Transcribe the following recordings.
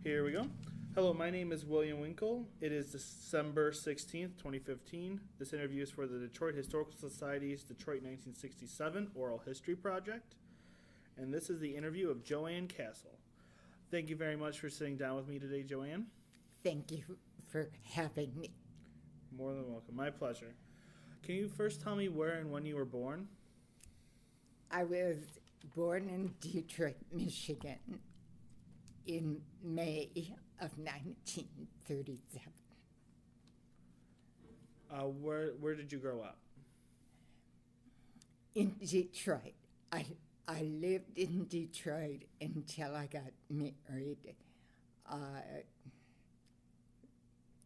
Here we go. Hello, my name is William Winkle. It is December 16th, 2015. This interview is for the Detroit Historical Society's Detroit 1967 Oral History Project. And this is the interview of Joann Castle. Thank you very much for sitting down with me today, Joann. Thank you for having me. More than welcome. My pleasure. Can you first tell me where and when you were born? I was born in Detroit, Michigan in May of 1937. Where did you grow up? In Detroit. I lived in Detroit until I got married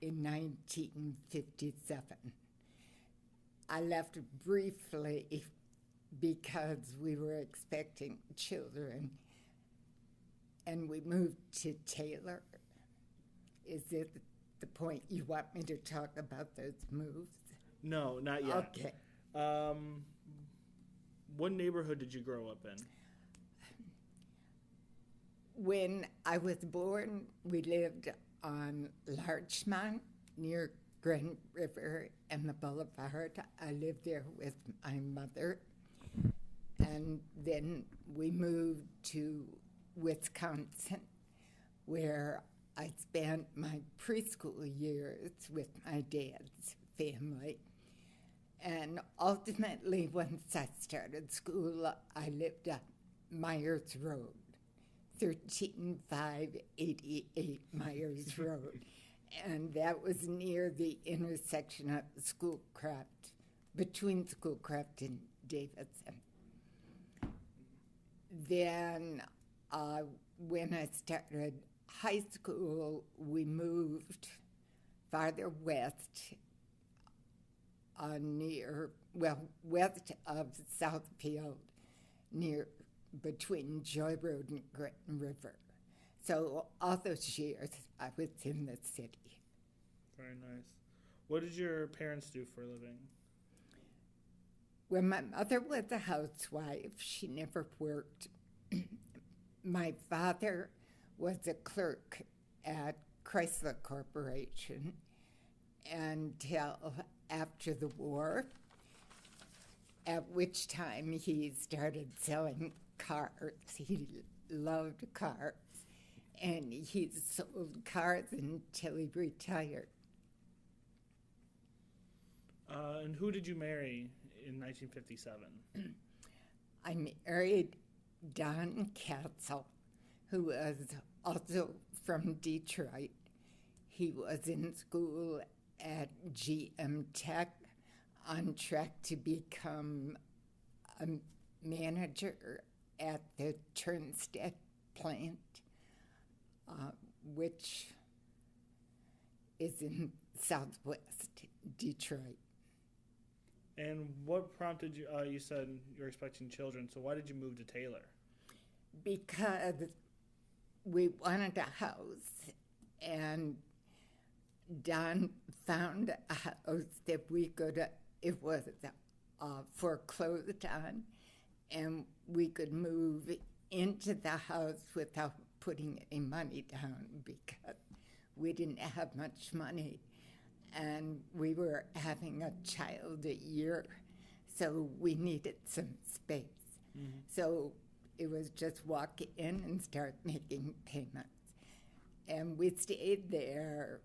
in 1957. I left briefly because we were expecting children, and we moved to Taylor. Is it the point you want me to talk about those moves? No, not yet. Okay. What neighborhood did you grow up in? When I was born, we lived on Larchmont near Grand River and the Boulevard. I lived there with my mother. And then we moved to Wisconsin, where I spent my preschool years with my dad's family. And ultimately, once I started school, I lived on Myers Road, 13588 Myers Road. And that was near the intersection of Schoolcraft, between Schoolcraft and Davidson. Then when I started high school, we moved farther west west of Southfield, between Joy Road and Gretton River. So all those years I was in the city. Very nice. What did your parents do for a living? Well, my mother was a housewife. She never worked. My father was a clerk at Chrysler Corporation until after the war, at which time he started selling cars. He loved cars, and he sold cars until he retired. And who did you marry in 1957? I married Don Castle, who was also from Detroit. He was in school at GM Tech, on track to become a manager at the Turnstead plant, which is in southwest Detroit. And what prompted you, you said you're expecting children, so why did you move to Taylor? Because we wanted a house, and Don found a house that we could, it was foreclosed on, and we could move into the house without putting any money down because we didn't have much money. And we were having a child a year, so we needed some space. Mm-hmm. So it was just walk in and start making payments. And we stayed there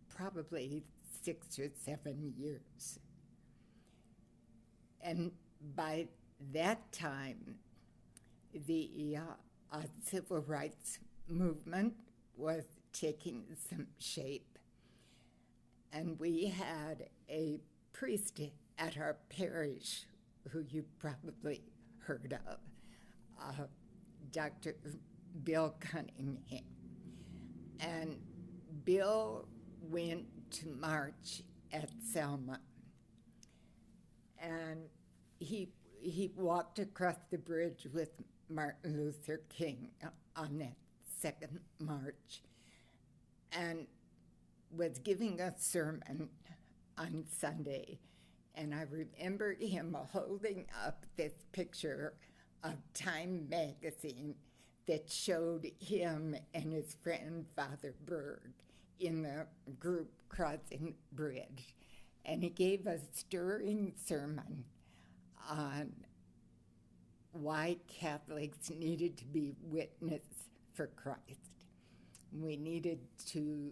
probably 6 or 7 years. And by that time, the civil rights movement was taking some shape. And we had a priest at our parish who you probably heard of, Dr. Bill Cunningham. And Bill went to march at Selma. And he walked across the bridge with Martin Luther King on that second march. And was giving a sermon on Sunday, and I remember him holding up this picture of Time magazine that showed him and his friend Father Berg in the group crossing the bridge. And he gave a stirring sermon on why Catholics needed to be witness for Christ. We needed to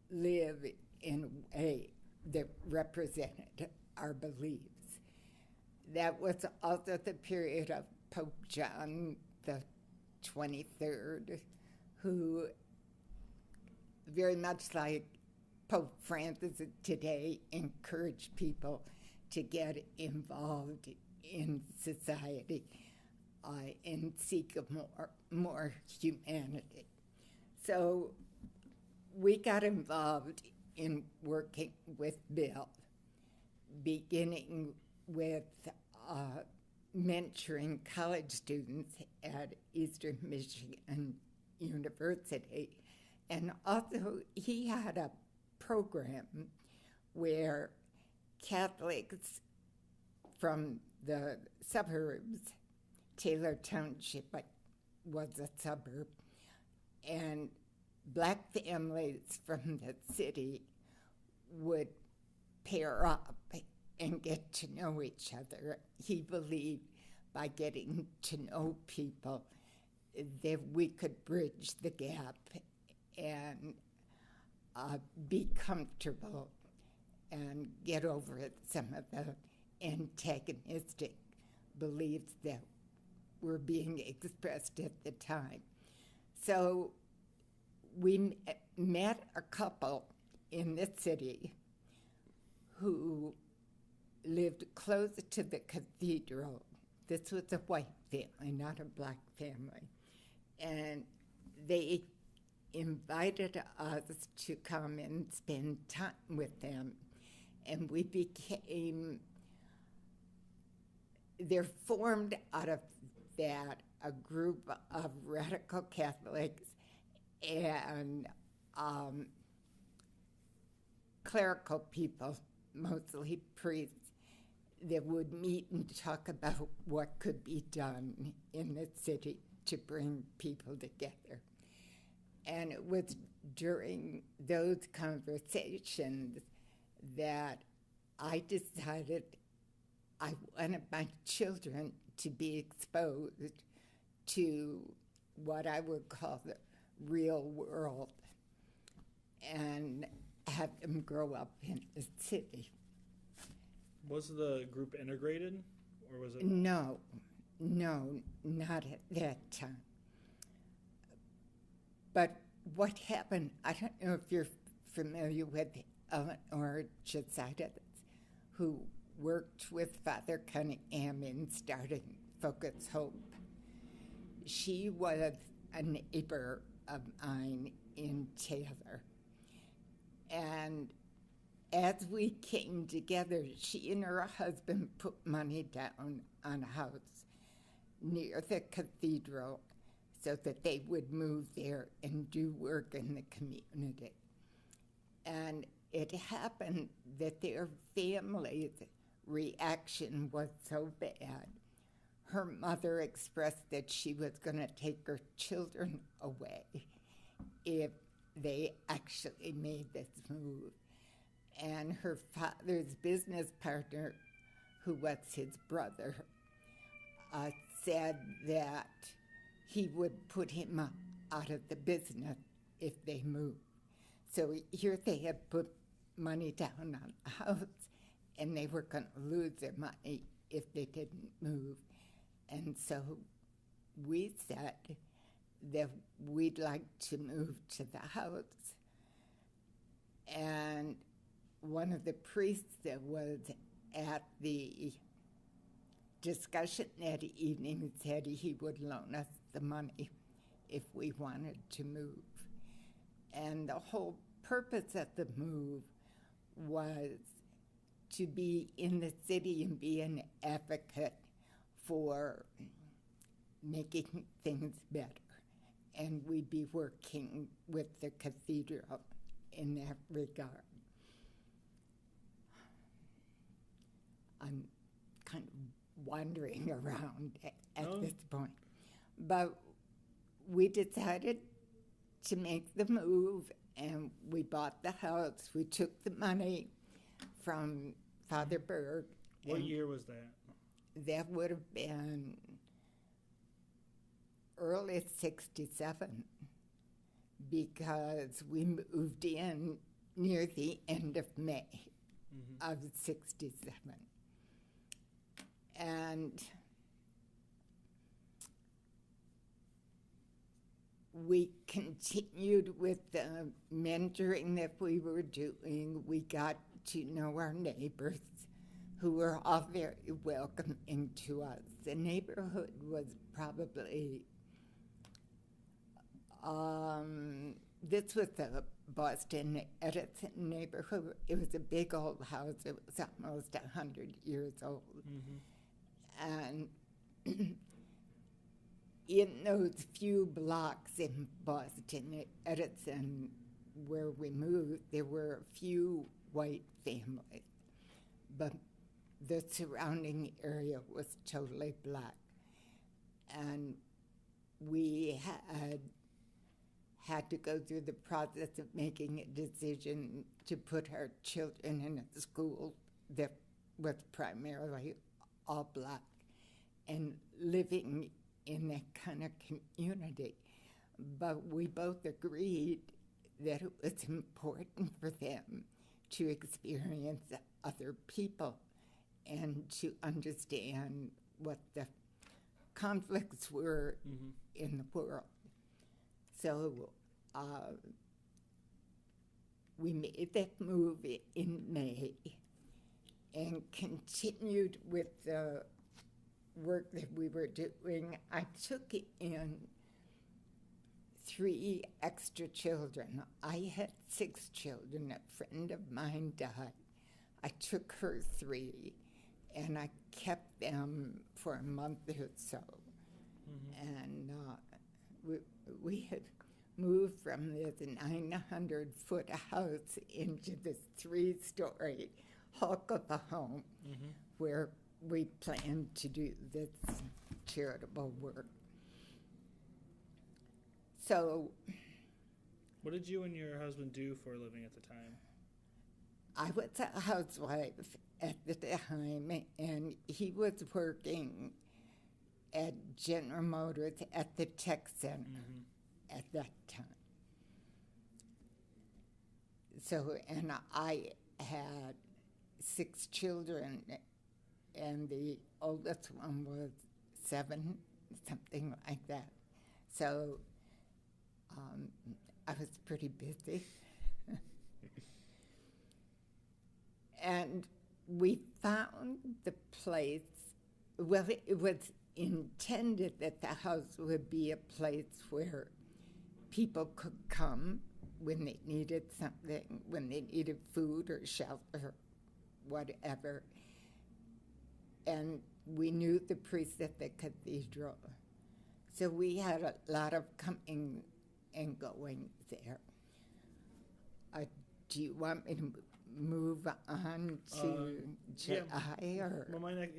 live in a way that represented our beliefs. That was also the period of Pope John the 23rd, who, very much like Pope Francis today, encouraged people to get involved in society and seek more humanity. So we got involved in working with Bill, beginning with mentoring college students at Eastern Michigan University. And also, he had a program where Catholics from the suburbs, Taylor Township was a suburb, and Black families from the city would pair up and get to know each other. He believed by getting to know people that we could bridge the gap and be comfortable and get over some of the antagonistic beliefs that were being expressed at the time. So we met a couple in the city who lived close to the cathedral. This was a white family, not a black family. And they invited us to come and spend time with them. And we became, they're formed out of that a group of radical Catholics and clerical people, mostly priests, that would meet and talk about what could be done in the city to bring people together. And it was during those conversations that I decided I wanted my children to be exposed to what I would call the real world and have them grow up in a city. Was the group integrated, or was it? No, not at that time. But what happened, I don't know if you're familiar with Eleanor Chasidas, who worked with Father Cunningham in starting Focus Hope. She was a neighbor of mine in Taylor. And as we came together, she and her husband put money down on a house near the cathedral so that they would move there and do work in the community. And it happened that their family's reaction was so bad. Her mother expressed that she was going to take her children away if they actually made this move. And her father's business partner, who was his brother, said that he would put him out of the business if they moved. So here they had put money down on a house, and they were going to lose their money if they didn't move. And so we said that we'd like to move to the house. And one of the priests that was at the discussion that evening said he would loan us the money if we wanted to move. And the whole purpose of the move was to be in the city and be an advocate for making things better. And we'd be working with the cathedral in that regard. I'm kind of wandering around at this point. But we decided to make the move, and we bought the house. We took the money from Father Berg. What year was that? That would have been early 67, because we moved in near the end of May of 67. And we continued with the mentoring that we were doing. We got to know our neighbors, who were all very welcoming to us. The neighborhood was probably, this was the Boston Edison neighborhood. It was a big old house. It was almost 100 years old. And in those few blocks in Boston Edison where we moved, there were a few white families, but the surrounding area was totally black. And we had to go through the process of making a decision to put our children in a school that was primarily all black and living in that kind of community. But we both agreed that it was important for them to experience other people and to understand what the conflicts were in the world. So we made that move in May and continued with the work that we were doing. I took in 3 extra children. I had 6 children. A friend of mine died. I took her 3, and I kept them for a month or so. And we had moved from this 900-foot house into this 3-story hulk of a home where we planned to do this charitable work. So, what did you and your husband do for a living at the time? I was a housewife at the time, and he was working at General Motors at the Tech Center at that time. So, and I had 6 children, and the oldest one was 7, something like that. So I was pretty busy. And we found the place, well, it was intended that the house would be a place where people could come when they needed something, when they needed food or shelter, whatever. And we knew the priest at the cathedral. So we had a lot of coming and going there. Do you want me to move on to July? Or? Well, my next,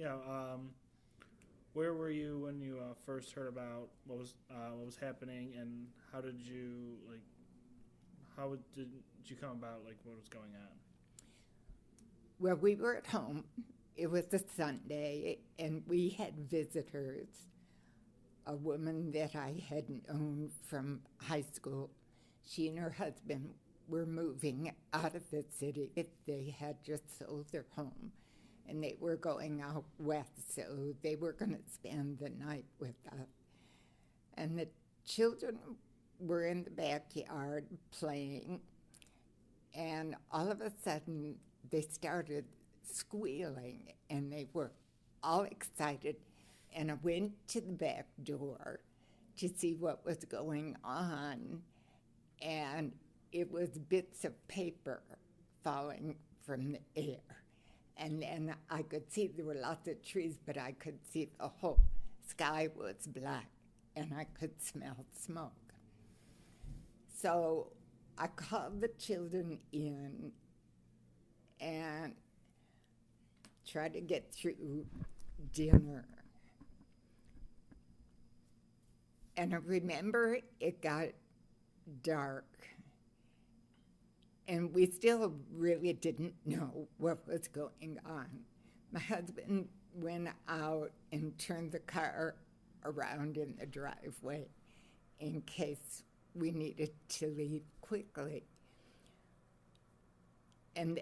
where were you when you first heard about what was happening, and how did you come about what was going on? Well, we were at home. It was a Sunday, and we had visitors. A woman that I had known from high school. She and her husband were moving out of the city. They had just sold their home, and they were going out west, so they were going to spend the night with us. And the children were in the backyard playing, and all of a sudden they started squealing, and they were all excited. And I went to the back door to see what was going on, and it was bits of paper falling from the air. And then I could see there were lots of trees, but I could see the whole sky was black, and I could smell smoke. So I called the children in and tried to get through dinner. And I remember it got dark, and we still really didn't know what was going on. My husband went out and turned the car around in the driveway in case we needed to leave quickly. And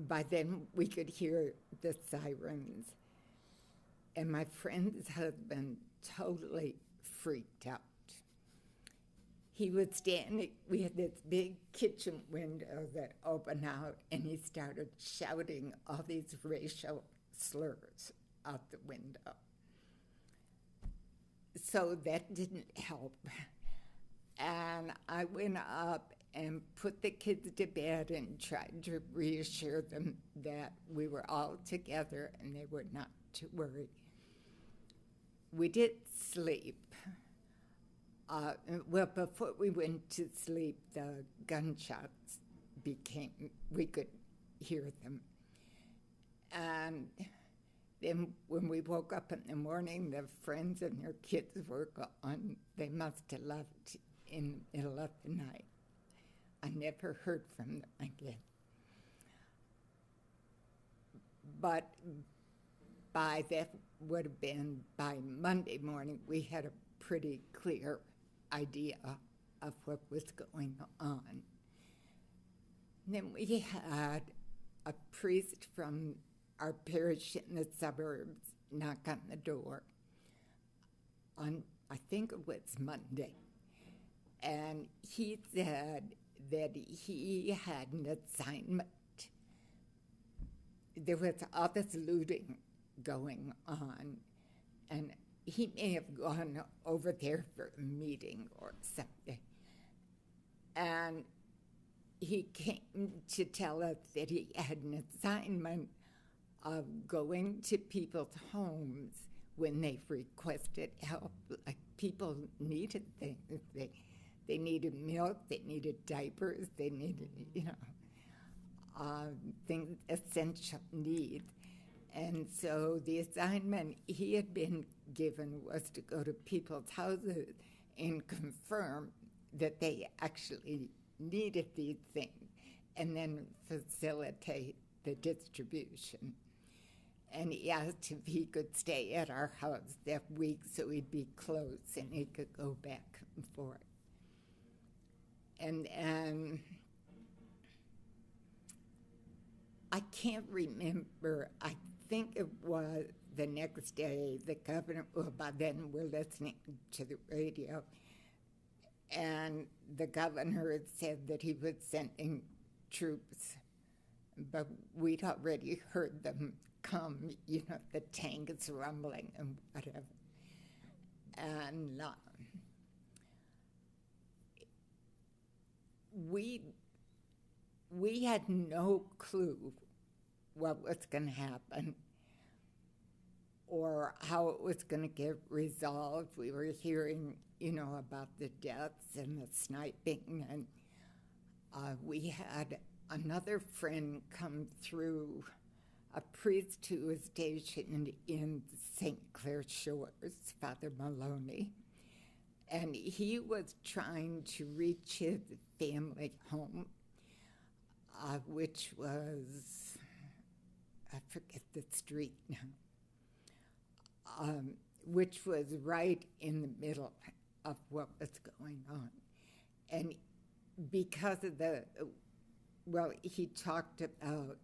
by then we could hear the sirens. And my friend's husband totally freaked out. He was standing, we had this big kitchen window that opened out, and he started shouting all these racial slurs out the window. So that didn't help. And I went up and put the kids to bed and tried to reassure them that we were all together and they were not to worry. We did sleep. Well, before we went to sleep, the gunshots we could hear them. And then when we woke up in the morning, the friends and their kids were gone. They must have left in the middle of the night. I never heard from them again. But that would have been by Monday morning, we had a pretty clear idea of what was going on. And then we had a priest from our parish in the suburbs knock on the door on, I think it was Monday. And he said that he had an assignment. There was all this looting going on, and he may have gone over there for a meeting or something. And he came to tell us that he had an assignment of going to people's homes when they requested help. Like, people needed things. They needed milk, they needed diapers, they needed, things, essential needs. And so the assignment he had been given was to go to people's houses and confirm that they actually needed these things and then facilitate the distribution. And he asked if he could stay at our house that week so he'd be close and he could go back and forth. And I can't remember, I think it was the next day, the governor, well, by then we're listening to the radio, and the governor had said that he was sending troops, but we'd already heard them come, the tanks rumbling and whatever. And we had no clue what was going to happen or how it was going to get resolved. We were hearing, about the deaths and the sniping, and we had another friend come through, a priest who was stationed in St. Clair Shores, Father Maloney, and he was trying to reach his family home, which was, I forget the street now, which was right in the middle of what was going on. And because of he talked about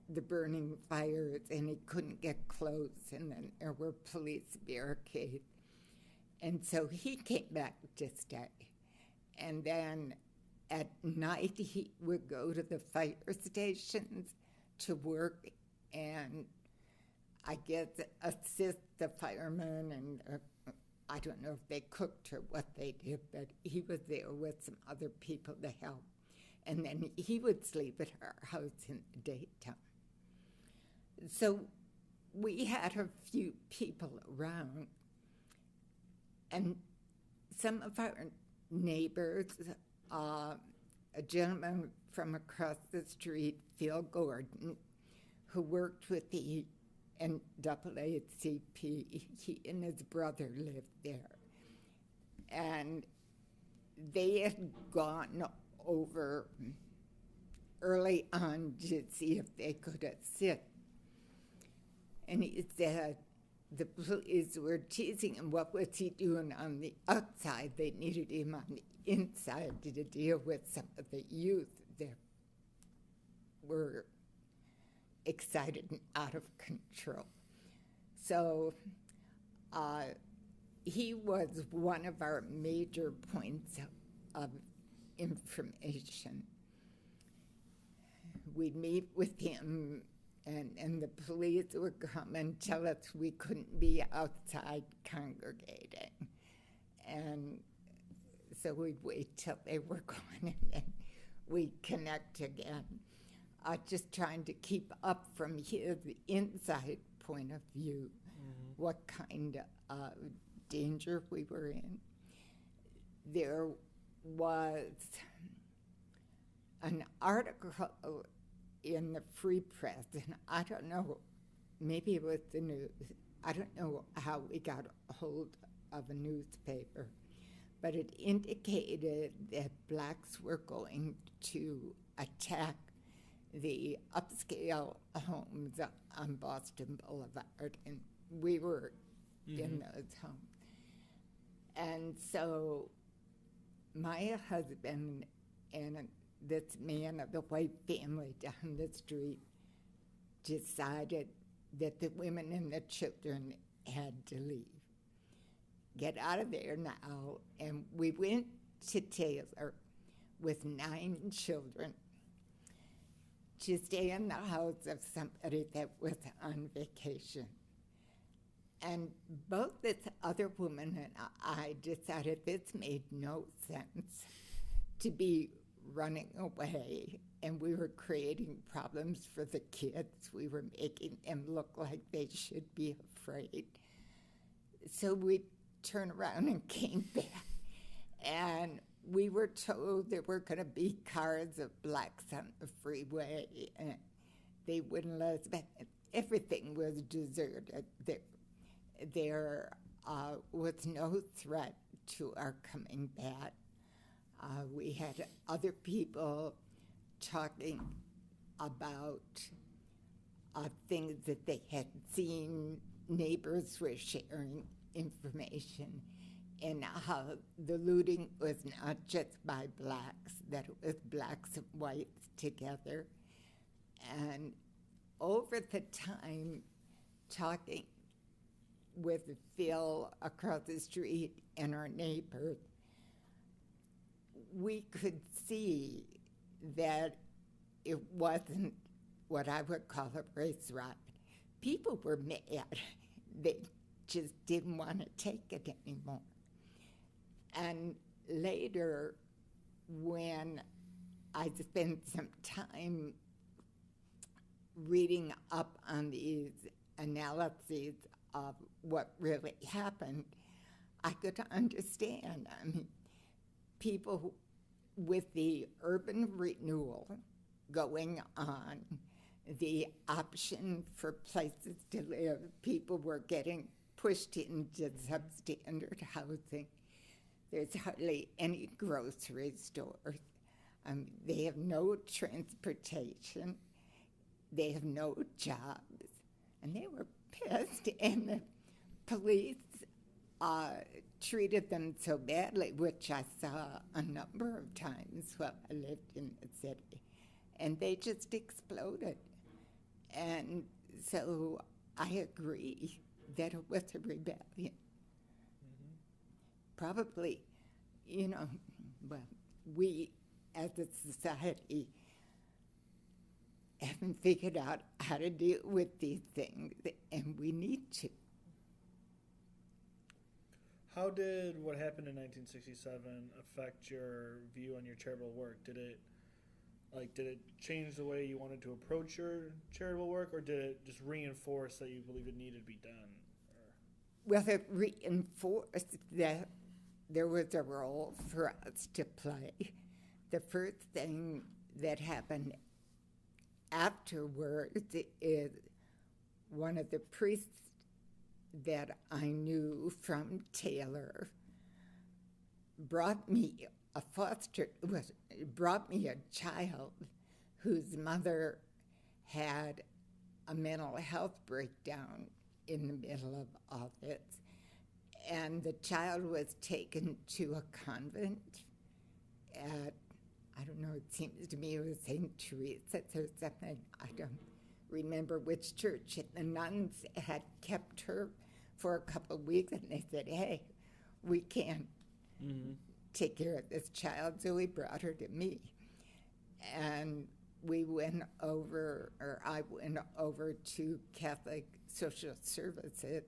the burning fires and he couldn't get close, and then there were police barricades. And so he came back to stay. And then at night he would go to the fire stations to work and I guess assist the firemen, and I don't know if they cooked or what they did, but he was there with some other people to help. And then he would sleep at our house in the daytime. So we had a few people around, and some of our neighbors, a gentleman from across the street, Phil Gordon, who worked with the NAACP, he and his brother lived there. And they had gone over early on to see if they could assist. And he said the police were teasing him, what was he doing on the outside? They needed him on the inside to deal with some of the youth that were excited and out of control. So he was one of our major points of information. We'd meet with him, and the police would come and tell us we couldn't be outside congregating. And so we'd wait till they were gone, and then we'd connect again, just trying to keep up from his inside point of view, what kind of danger we were in. There was an article in the Free Press, and I don't know, maybe it was the news. I don't know how we got a hold of a newspaper, but it indicated that blacks were going to attack the upscale homes on Boston Boulevard, and we were in those homes. And so my husband and this man of the white family down the street decided that the women and the children had to leave. Get out of there now. And we went to Taylor with 9 children to stay in the house of somebody that was on vacation. And both this other woman and I decided this made no sense to be running away, and we were creating problems for the kids. We were making them look like they should be afraid. So we turned around and came back, and we were told there were going to be cars of blacks on the freeway, and they wouldn't let us back. Everything was deserted. There was no threat to our coming back. We had other people talking about things that they had seen. Neighbors were sharing information, and how the looting was not just by blacks, that it was blacks and whites together. And over the time, talking with Phil across the street and our neighbors, we could see that it wasn't what I would call a race riot. People were mad. They just didn't want to take it anymore. And later, when I spent some time reading up on these analyses of what really happened, I could understand. I mean, people with the urban renewal going on, the option for places to live, people were getting pushed into substandard housing. There's hardly any grocery stores. They have no transportation. They have no jobs. And they were pissed, and the police treated them so badly, which I saw a number of times while I lived in the city, and they just exploded. And so I agree that it was a rebellion. Probably, well, we as a society haven't figured out how to deal with these things, and we need to. How did what happened in 1967 affect your view on your charitable work? Did it change the way you wanted to approach your charitable work, or did it just reinforce that you believed it needed to be done? Well, it reinforced that there was a role for us to play. The first thing that happened afterwards is one of the priests that I knew from Taylor brought me brought me a child whose mother had a mental health breakdown in the middle of all this. And the child was taken to a convent at, I don't know, it seems to me it was St. Teresa's or something. I don't remember which church. And the nuns had kept her for a couple of weeks, and they said, hey, we can't take care of this child, so we brought her to me. And we went over, or I went over to Catholic Social Services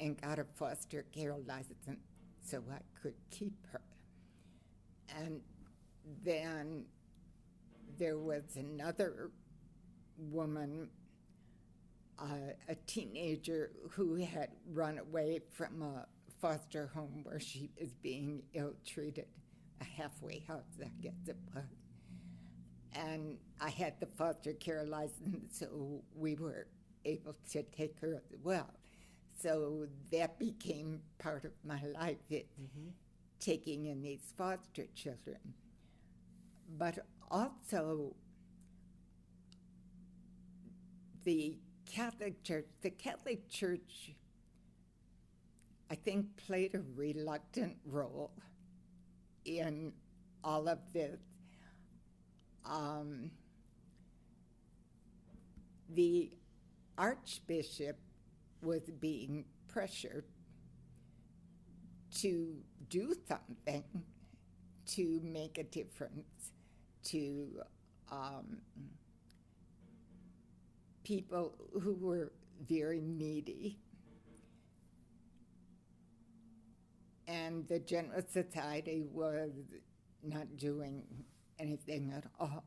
and got a foster care license so I could keep her. And then there was another woman, a teenager who had run away from a foster home where she was being ill-treated, a halfway house, I guess it was. And I had the foster care license, so we were able to take her as well. So that became part of my life, taking in these foster children. But also, the Catholic Church, I think, played a reluctant role in all of this. The Archbishop was being pressured to do something to make a difference to people who were very needy. And the General Society was not doing anything at all.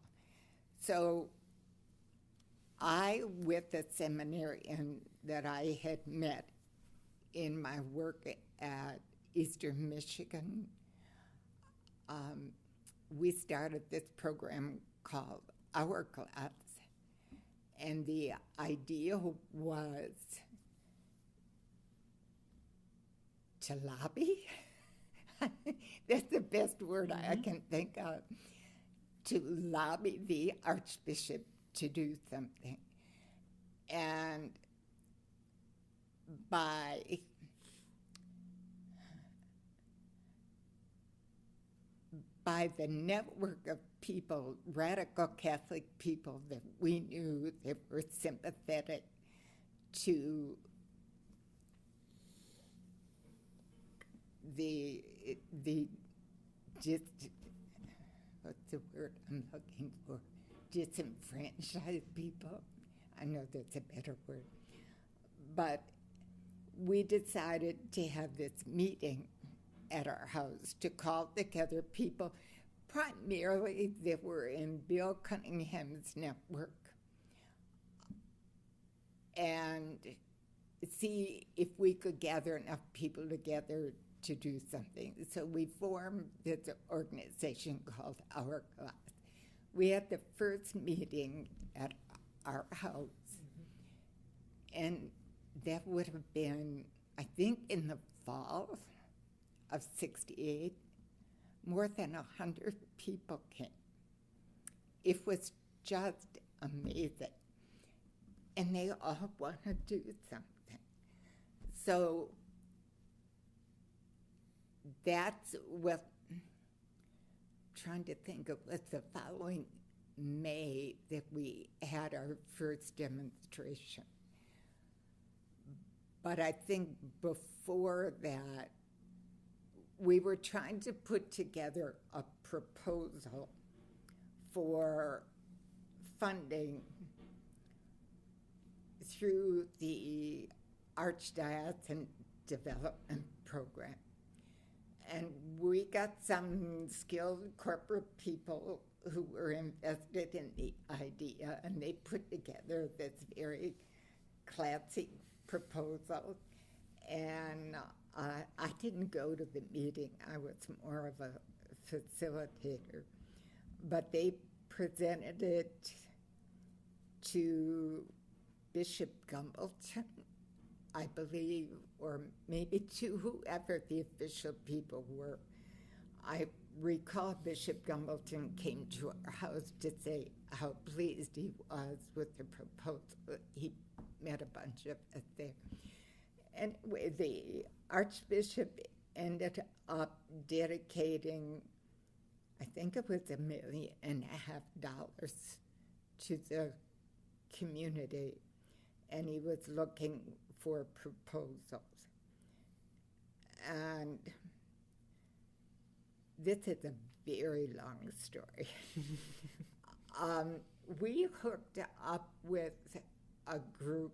So I, with the seminarian that I had met in my work at Eastern Michigan, we started this program called Our Class. And the idea was to lobby. That's the best word I can think of. To lobby the Archbishop to do something. And by the network of people, radical Catholic people that we knew that were sympathetic to the what's the word I'm looking for? Disenfranchised people. I know that's a better word. But we decided to have this meeting at our house to call together people primarily that were in Bill Cunningham's network and see if we could gather enough people together to do something. So we formed this organization called Our Class. We had the first meeting at our house, and that would have been, I think, in the fall of '68. More than 100 people came. It was just amazing. And they all want to do something. So that's what I'm trying to think of. Was the following May that we had our first demonstration. But I think before that, we were trying to put together a proposal for funding through the Archdiocesan Development Program. And we got some skilled corporate people who were invested in the idea, and they put together this very classy proposal. And I didn't go to the meeting. I was more of a facilitator. But they presented it to Bishop Gumbleton, I believe, or maybe to whoever the official people were. I recall Bishop Gumbleton came to our house to say how pleased he was with the proposal. He met a bunch of us there. And the Archbishop ended up dedicating, I think it was $1.5 million to the community, and he was looking for proposals. And this is a very long story. We hooked up with a group.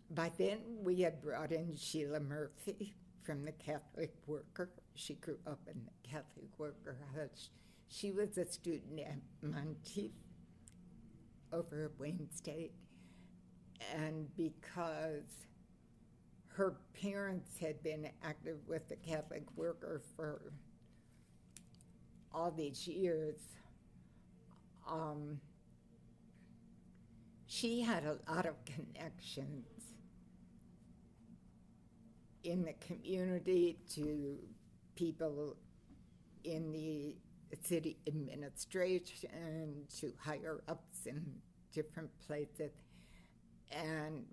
By then, we had brought in Sheila Murphy from the Catholic Worker. She grew up in the Catholic Worker House. She was a student at Monteith over at Wayne State. And because her parents had been active with the Catholic Worker for all these years, she had a lot of connections in the community to people in the city administration, to higher ups in different places. And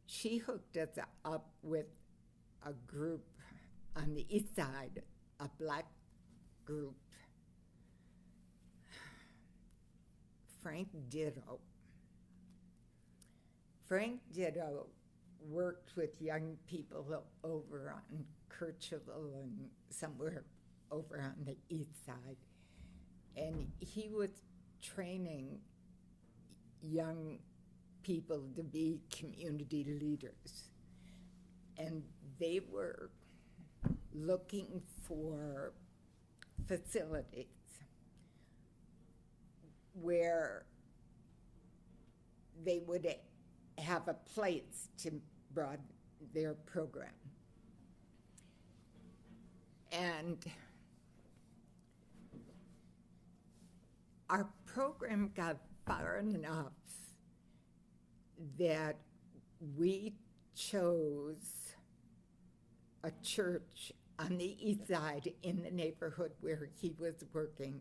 she hooked us up with a group on the east side, a black group. Frank Ditto worked with young people over on Kirchville and somewhere over on the east side. And he was training young people to be community leaders. And they were looking for facilities where they would have a place to broaden their program. And our program got far enough that we chose a church on the east side in the neighborhood where he was working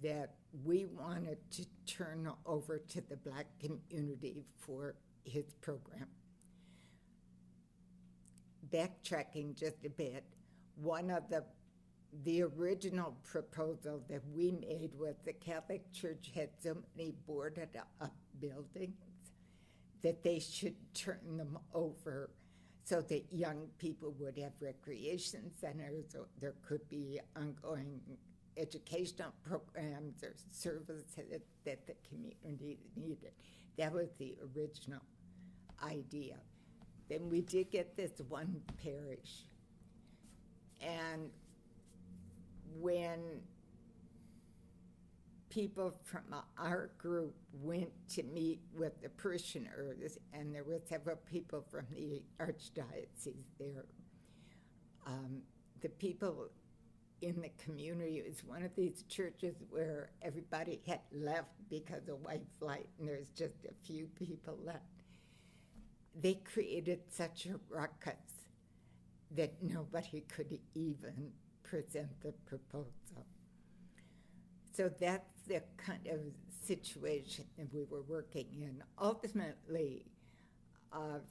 that we wanted to turn over to the black community for his program. Backtracking just a bit, one of the original proposal that we made was the Catholic Church had so many boarded up buildings that they should turn them over so that young people would have recreation centers, or there could be ongoing educational programs or services that the community needed. That was the original idea. Then we did get this one parish. And when people from our group went to meet with the parishioners, and there were several people from the archdiocese there, the people in the community, it was one of these churches where everybody had left because of white flight, and there's just a few people left. They created such a ruckus that nobody could even present the proposal. So that's the kind of situation that we were working in. Ultimately,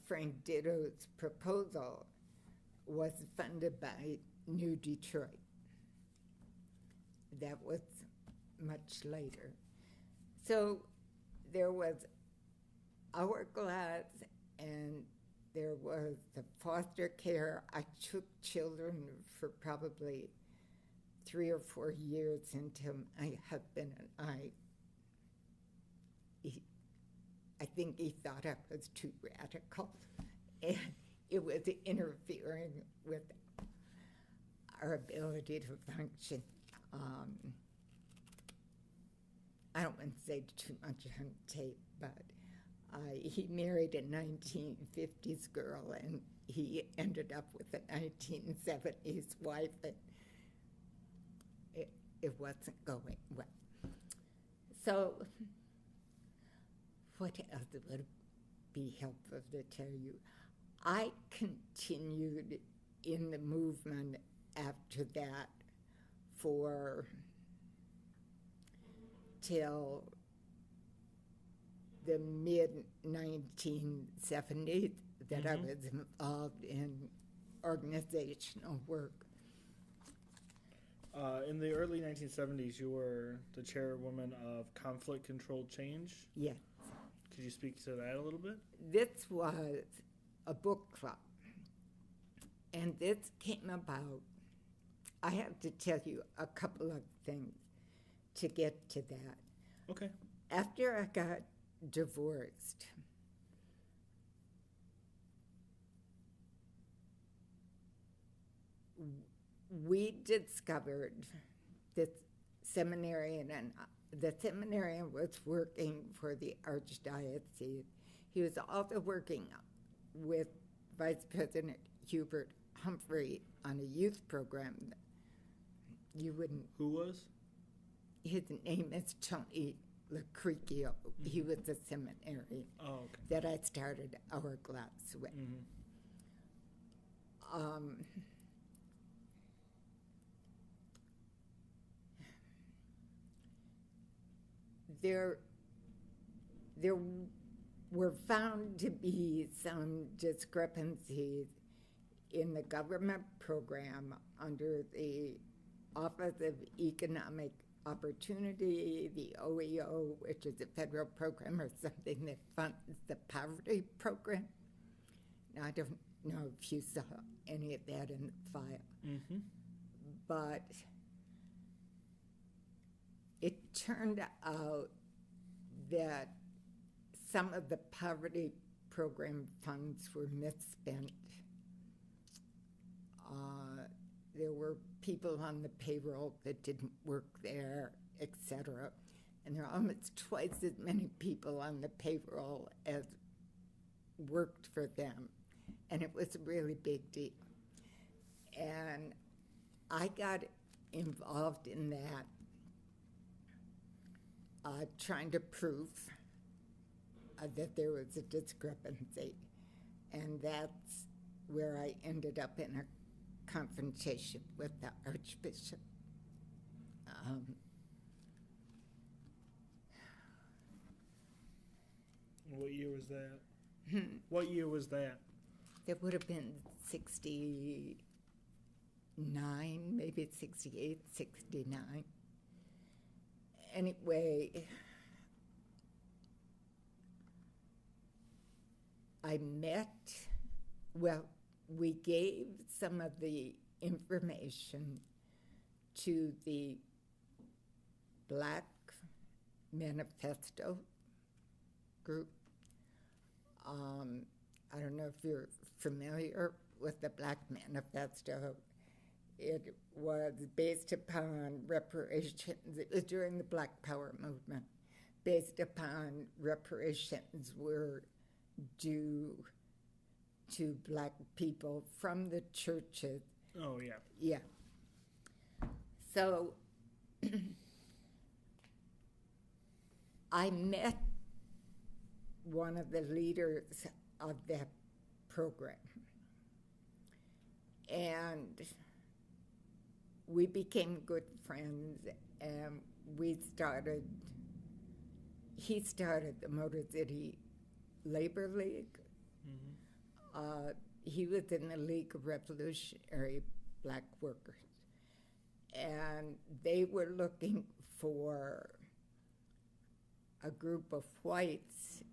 Frank Ditto's proposal was funded by New Detroit. That was much later. So there was Hourglass, and there was the foster care. I took children for probably 3 or 4 years until my husband and I think he thought I was too radical, and it was interfering with our ability to function. I don't want to say too much on tape, but he married a 1950s girl, and he ended up with a 1970s wife, and it wasn't going well. So what else would be helpful to tell you? I continued in the movement after that for till the mid-1970s that I was involved in organizational work. In the early 1970s, you were the chairwoman of Conflict Controlled Change. Yes. Could you speak to that a little bit? This was a book club. And this came about, I have to tell you a couple of things to get to that. Okay. After I got divorced, we discovered this seminarian, and the seminarian was working for the Archdiocese. He was also working with Vice President Hubert Humphrey on a youth program. You wouldn't. Who was? His name is Tony Lucrezio. He was a seminarian that I started Hourglass with. There were found to be some discrepancies in the government program under the Office of Economic Opportunity, the OEO, which is a federal program or something that funds the poverty program. Now, I don't know if you saw any of that in the file, but it turned out that some of the poverty program funds were misspent. There were people on the payroll that didn't work there, etc. And there are almost twice as many people on the payroll as worked for them. And it was a really big deal. And I got involved in that, trying to prove that there was a discrepancy. And that's where I ended up in a confrontation with the Archbishop. What year was that? What year was that? It would have been 69, maybe 68, 69. Anyway, we gave some of the information to the Black Manifesto group. I don't know if you're familiar with the Black Manifesto. It was based upon reparations. It was during the Black Power movement, based upon reparations were due to Black people from the churches. Oh, yeah. Yeah. So I met one of the leaders of that program, and we became good friends, and he started the Motor City Labor League. He was in the League of Revolutionary Black Workers, and they were looking for a group of whites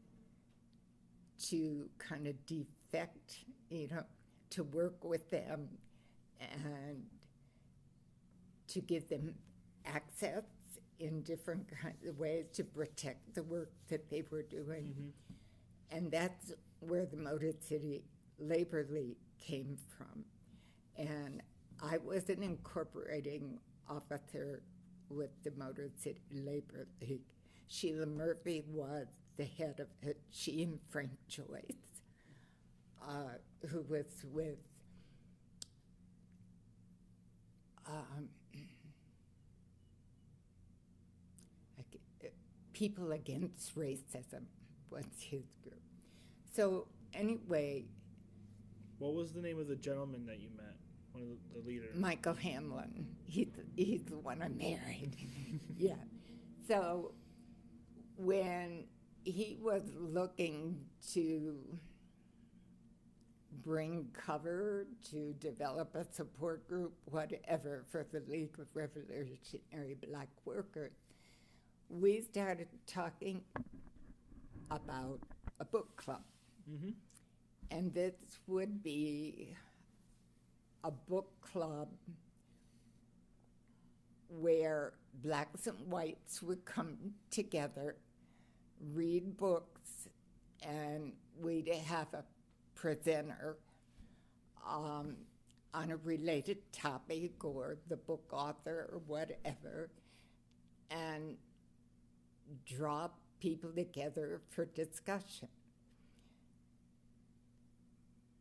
to kind of defect, to work with them and to give them access in different kinds of ways to protect the work that they were doing. And that's where the Motor City Labor League came from. And I was an incorporating officer with the Motor City Labor League. Sheila Murphy was the head of it, she and Frank Joyce, who was with People Against Racism was his group. So anyway. What was the name of the gentleman that you met one of the leaders. Michael Hamlin. He's the one I married. Yeah. So when he was looking to bring cover, to develop a support group, whatever, for the League of Revolutionary Black Workers, we started talking about a book club. Mm-hmm. And this would be a book club where blacks and whites would come together, read books, and we'd have a presenter on a related topic or the book author or whatever, and draw people together for discussion.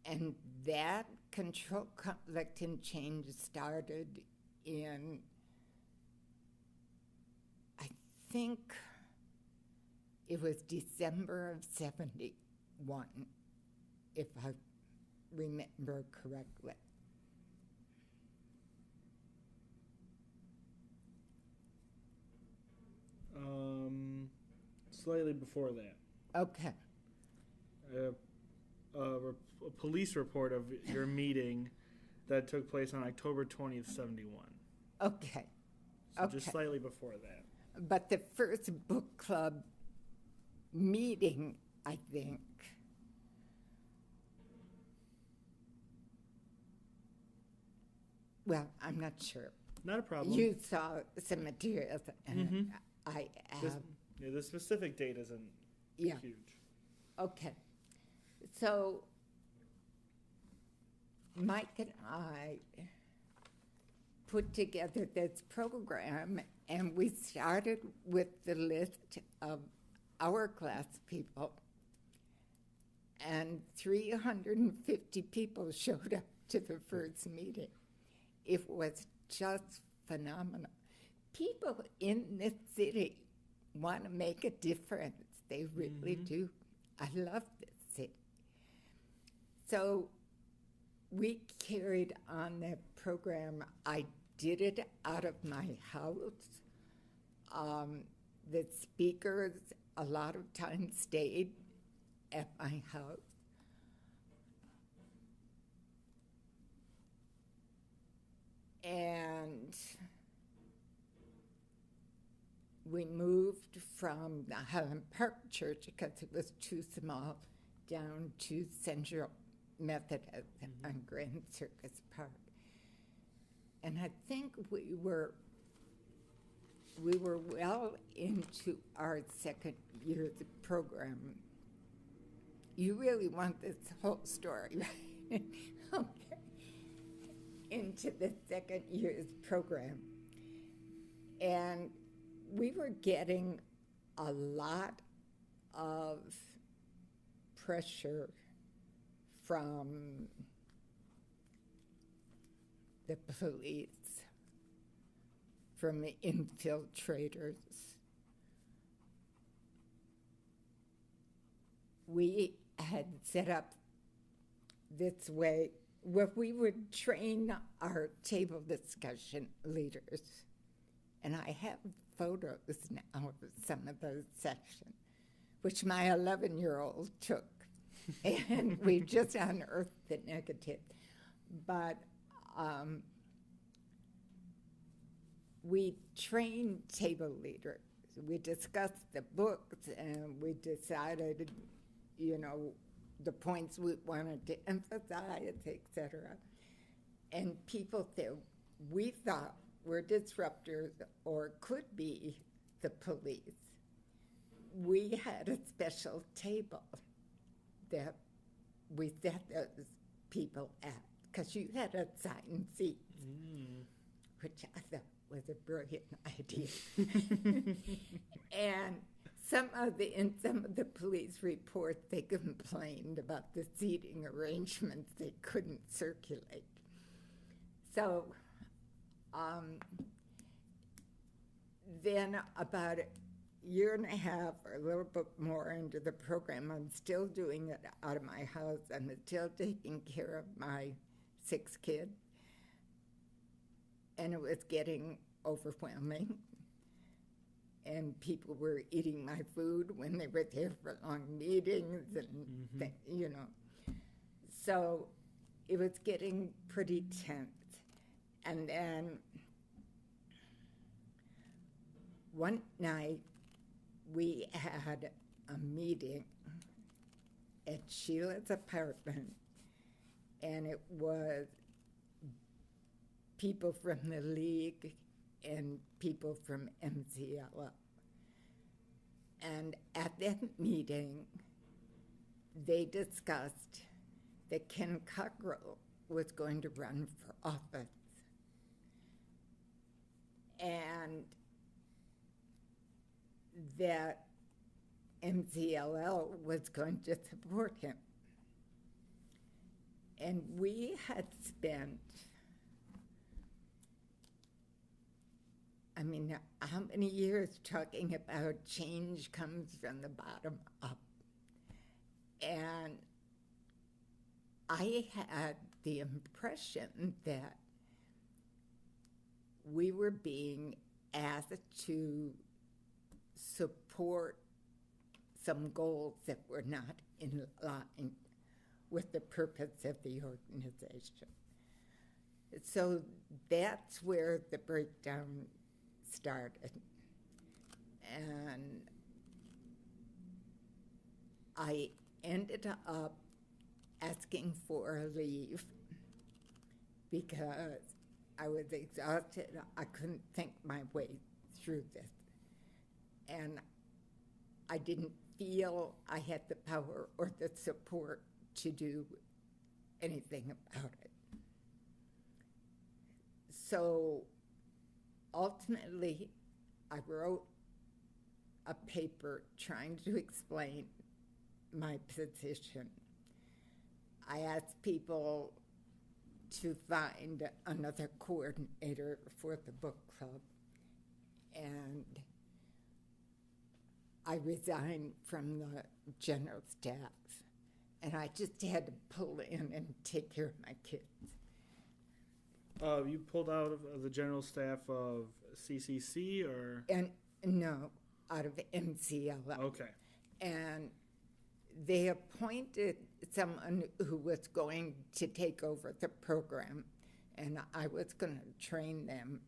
And that control, conflict, and change started in, I think it was December of 71, if I remember correctly. Slightly before that. Okay. A police report of your meeting that took place on October 20th, 71. Okay. So Okay. just slightly before that. But the first book club meeting, I think, well, I'm not sure. Not a problem. You saw some materials, and Mhm. I This- have. yeah, the specific date isn't Yeah. huge. Okay. So Mike and I put together this program, and we started with the list of hourglass people, and 350 people showed up to the first meeting. It was just phenomenal. People in this city want to make a difference. They really do. I love this city. So we carried on that program. I did it out of my house. The speakers a lot of times stayed at my house. And we moved from the Highland Park Church, because it was too small, down to Central Methodist on Grand Circus Park. And I think we were well into our second year's program. You really want this whole story, right? Okay. Into the second year's program. And we were getting a lot of pressure from the police, from the infiltrators. We had set up this way where we would train our table discussion leaders. And I have photos now of some of those sections, which my 11-year-old took. And we just unearthed the negative. But we trained table leaders. We discussed the books, and we decided, the points we wanted to emphasize, et cetera. And people that we thought were disruptors or could be the police, we had a special table that we set those people at, because you had assigned seats, which I thought was a brilliant idea. And in some of the police reports, they complained about the seating arrangements. They couldn't circulate. So then about a year and a half or a little bit more into the program, I'm still doing it out of my house. I'm still taking care of my 6 kids. and it was getting overwhelming. And people were eating my food when they were there for long meetings and, you know. So it was getting pretty tense. And then one night we had a meeting at Sheila's apartment, and it was people from the League and people from MCLO. And at that meeting, they discussed that Ken Cockrell was going to run for office. And that MCLL was going to support him. And we had spent, I mean, how many years talking about change comes from the bottom up? And I had the impression that we were being asked to support some goals that were not in line with the purpose of the organization. So that's where the breakdown started. And I ended up asking for a leave because I was exhausted. I couldn't think my way through this. And I didn't feel I had the power or the support to do anything about it. So ultimately, I wrote a paper trying to explain my position. I asked people to find another coordinator for the book club, and I resigned from the general staff, and I just had to pull in and take care of my kids. You pulled out of the general staff of CCC, or? And no, out of MCLO. Okay. And they appointed someone who was going to take over the program, and I was going to train them.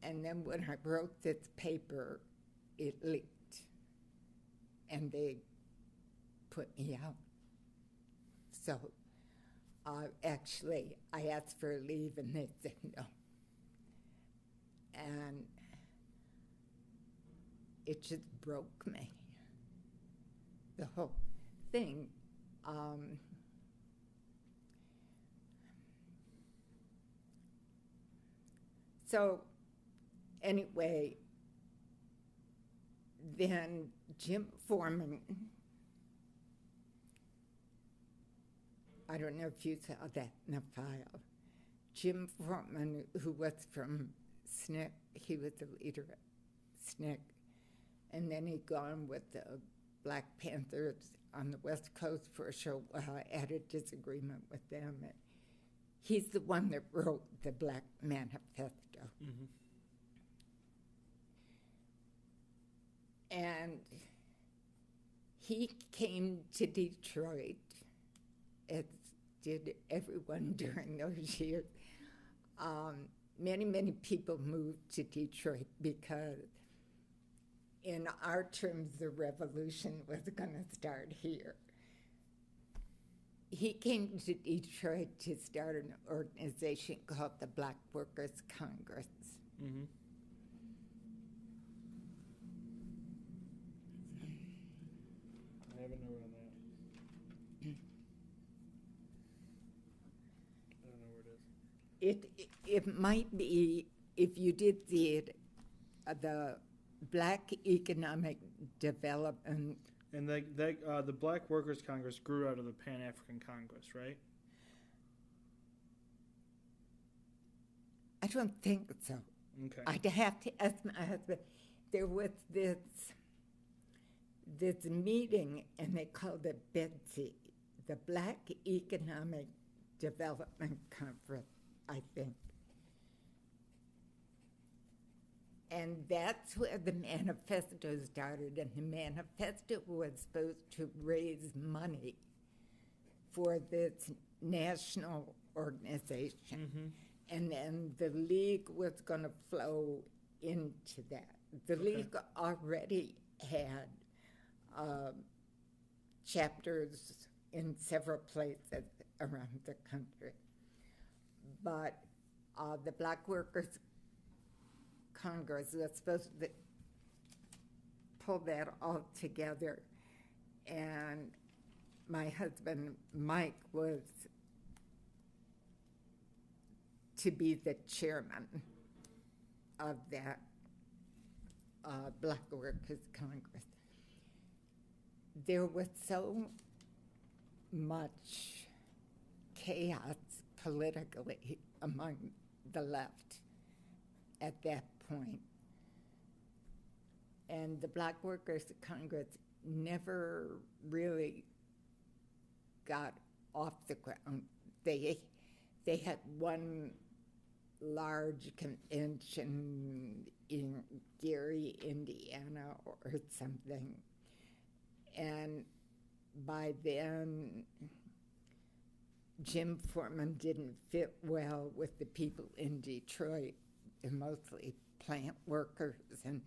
And then when I wrote this paper, it leaked, and they put me out. So actually, I asked for a leave, and they said no. And it just broke me, the whole thing. So anyway, then Jim Foreman, I don't know if you saw that in the file. Jim Foreman, who was from SNCC, he was the leader of SNCC, and then he'd gone with the Black Panthers on the West Coast for a short while. I had a disagreement with them. And he's the one that wrote the Black Manifesto. Mm-hmm. And he came to Detroit, as did everyone during those years. Many, many people moved to Detroit because in our terms, the revolution was going to start here. He came to Detroit to start an organization called the Black Workers Congress. Mm-hmm. I have a note on that. I don't know where it is. It might be, if you did see it, the Black Economic Development. And the Black Workers Congress grew out of the Pan-African Congress, right? I don't think so. Okay. I'd have to ask my husband. There was this meeting, and they called it BEDC, the Black Economic Development Conference, I think. And that's where the manifesto started. And the manifesto was supposed to raise money for this national organization. And then the league was going to flow into that. The league already had chapters in several places around the country. But the Black Workers Congress was supposed to pull that all together. And my husband, Mike, was to be the chairman of that Black Workers Congress. There was so much chaos politically among the left at that point. And the Black Workers Congress never really got off the ground. They had one large convention in Gary, Indiana, or something. And by then, Jim Foreman didn't fit well with the people in Detroit. They're mostly plant workers, and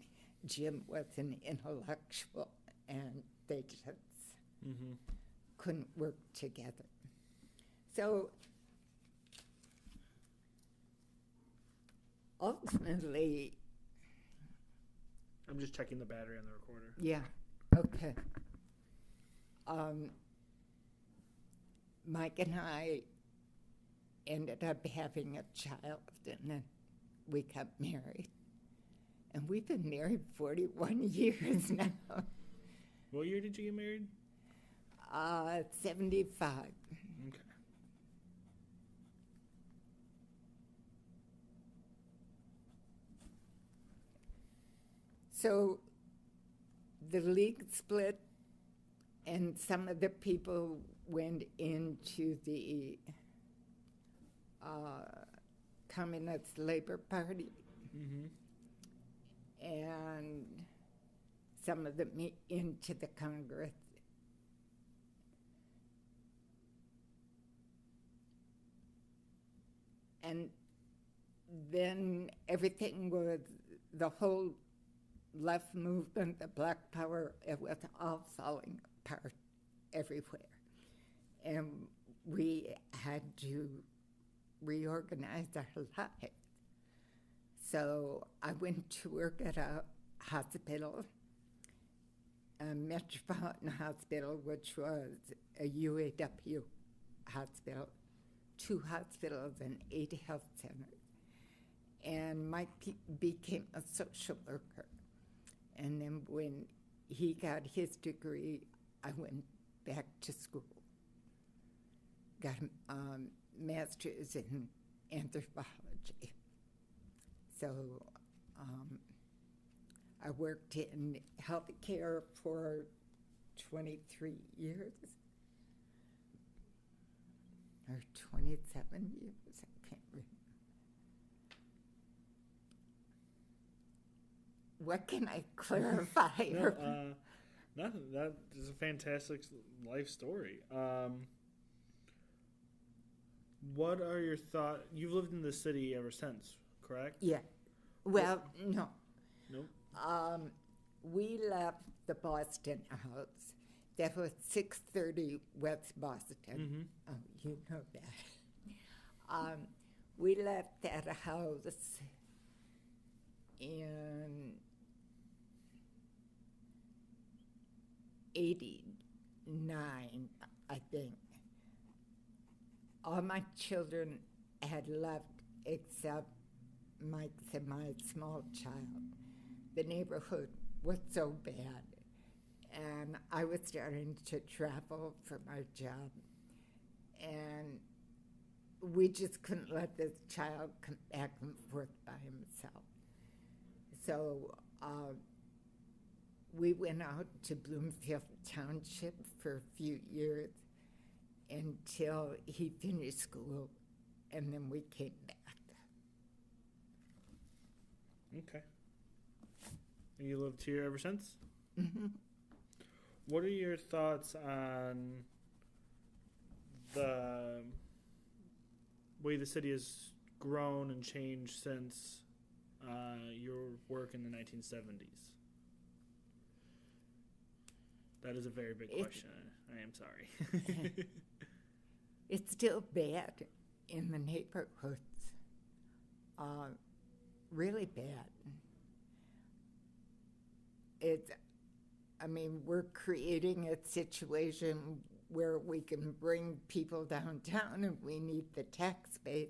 Jim was an intellectual, and they just couldn't work together. So ultimately, I'm just checking the battery on the recorder. Yeah, okay. Mike and I ended up having a child, and then we got married. And we've been married 41 years now. What year did you get married? 75. Okay. So the league split, and some of the people went into the Communist Labor Party, and some of them into the Congress. And then everything was, the whole left movement, the Black Power, it was all falling apart everywhere. And we had to reorganize our lives. So I went to work at a hospital, a Metropolitan Hospital, which was a UAW hospital, 2 hospitals and 8 health centers. And Mike became a social worker. And then when he got his degree, I went back to school. Got a master's in anthropology. So I worked in healthcare for 23 years, or 27 years, I can't remember. What can I clarify? Nothing. That is a fantastic life story. What are your thoughts? You've lived in the city ever since, correct? Yeah. Well, no. No? We left the Boston house. That was 630 West Boston. Oh, you know that. We left that house in 89, I think. All my children had left except Mike and my small child. The neighborhood was so bad, and I was starting to travel for my job, and we just couldn't let this child come back and forth by himself. So we went out to Bloomfield Township for a few years until he finished school, and then we came back. Okay. And you lived here ever since? Mm-hmm. What are your thoughts on the way the city has grown and changed since your work in the 1970s? That is a very big question. I am sorry. It's still bad in the neighborhoods. Really bad. We're creating a situation where we can bring people downtown and we need the tax base.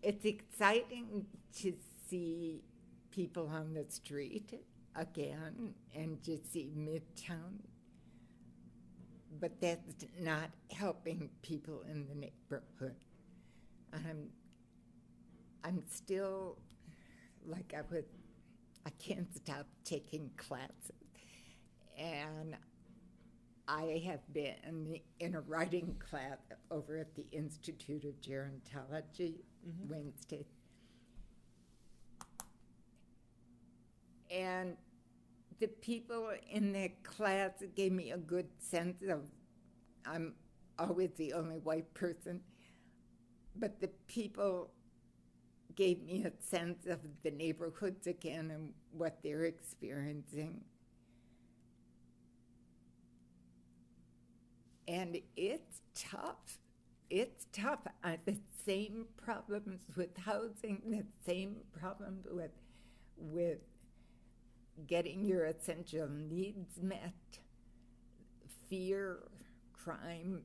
It's exciting to see people on the street again and to see Midtown, but that's not helping people in the neighborhood. I'm still like I can't stop taking classes, and I have been in a writing class over at the Institute of Gerontology Wednesday. And the people in that class gave me a good sense of, I'm always the only white person, but the people gave me a sense of the neighborhoods again and what they're experiencing. And it's tough. It's tough. The same problems with housing, the same problems with getting your essential needs met, fear, crime.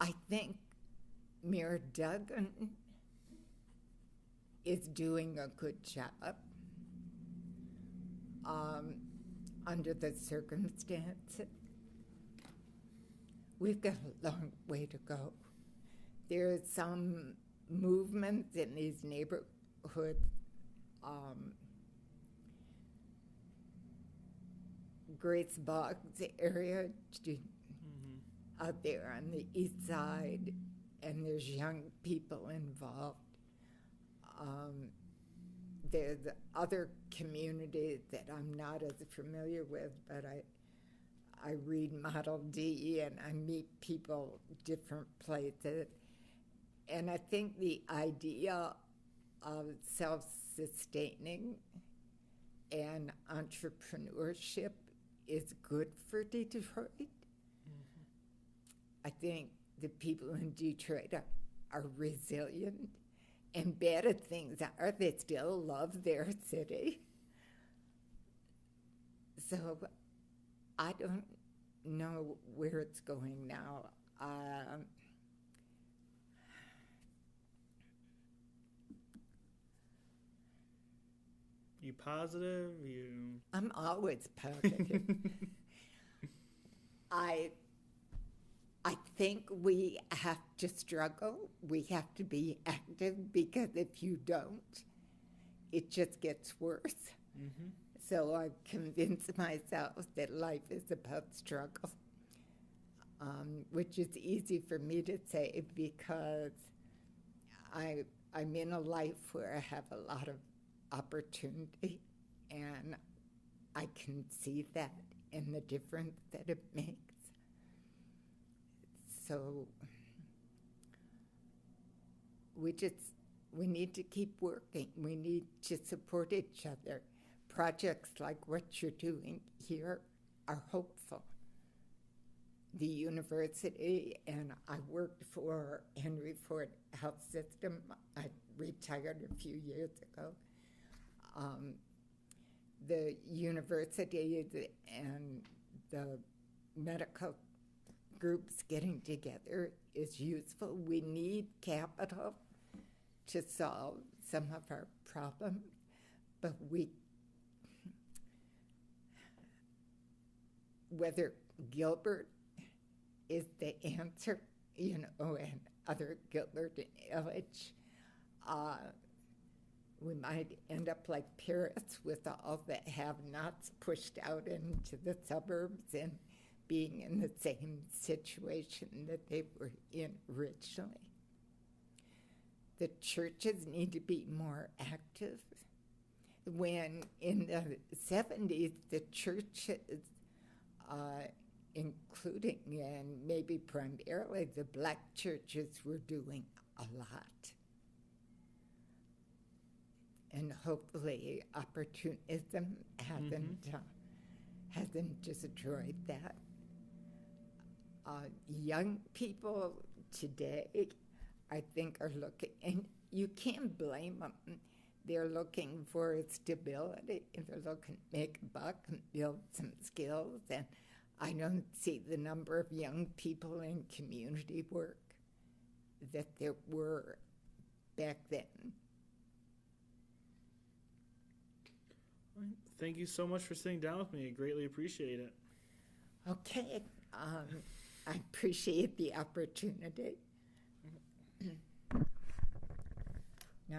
I think Mayor Duggan is doing a good job under the circumstances. We've got a long way to go. There are some movements in these neighborhoods. Grace Boggs area out there on the east side, and there's young people involved. There's other communities that I'm not as familiar with, but I read Model D and I meet people different places. And I think the idea of self-sustaining and entrepreneurship is good for Detroit. I think the people in Detroit are resilient, and bad as things are, they still love their city. So I don't know where it's going now. You positive? I'm always positive. I think we have to struggle. We have to be active, because if you don't, it just gets worse. So I've convinced myself that life is about struggle, which is easy for me to say because I'm in a life where I have a lot of opportunity, and I can see that in the difference that it makes. So we need to keep working. We need to support each other. Projects like what you're doing here are hopeful. The university, and I worked for Henry Ford Health System. I retired a few years ago. The university and the medical groups getting together is useful. We need capital to solve some of our problems, but whether Gilbert is the answer, and other Gilbert and Illich, we might end up like Paris with all the have-nots pushed out into the suburbs and being in the same situation that they were in originally. The churches need to be more active. When in the 70s, the churches, including and maybe primarily the black churches, were doing a lot. And hopefully opportunism hasn't destroyed that. Young people today, I think, are looking, and you can't blame them. They're looking for stability. They're looking to make a buck and build some skills. And I don't see the number of young people in community work that there were back then. Thank you so much for sitting down with me. I greatly appreciate it. Okay. I appreciate the opportunity. No.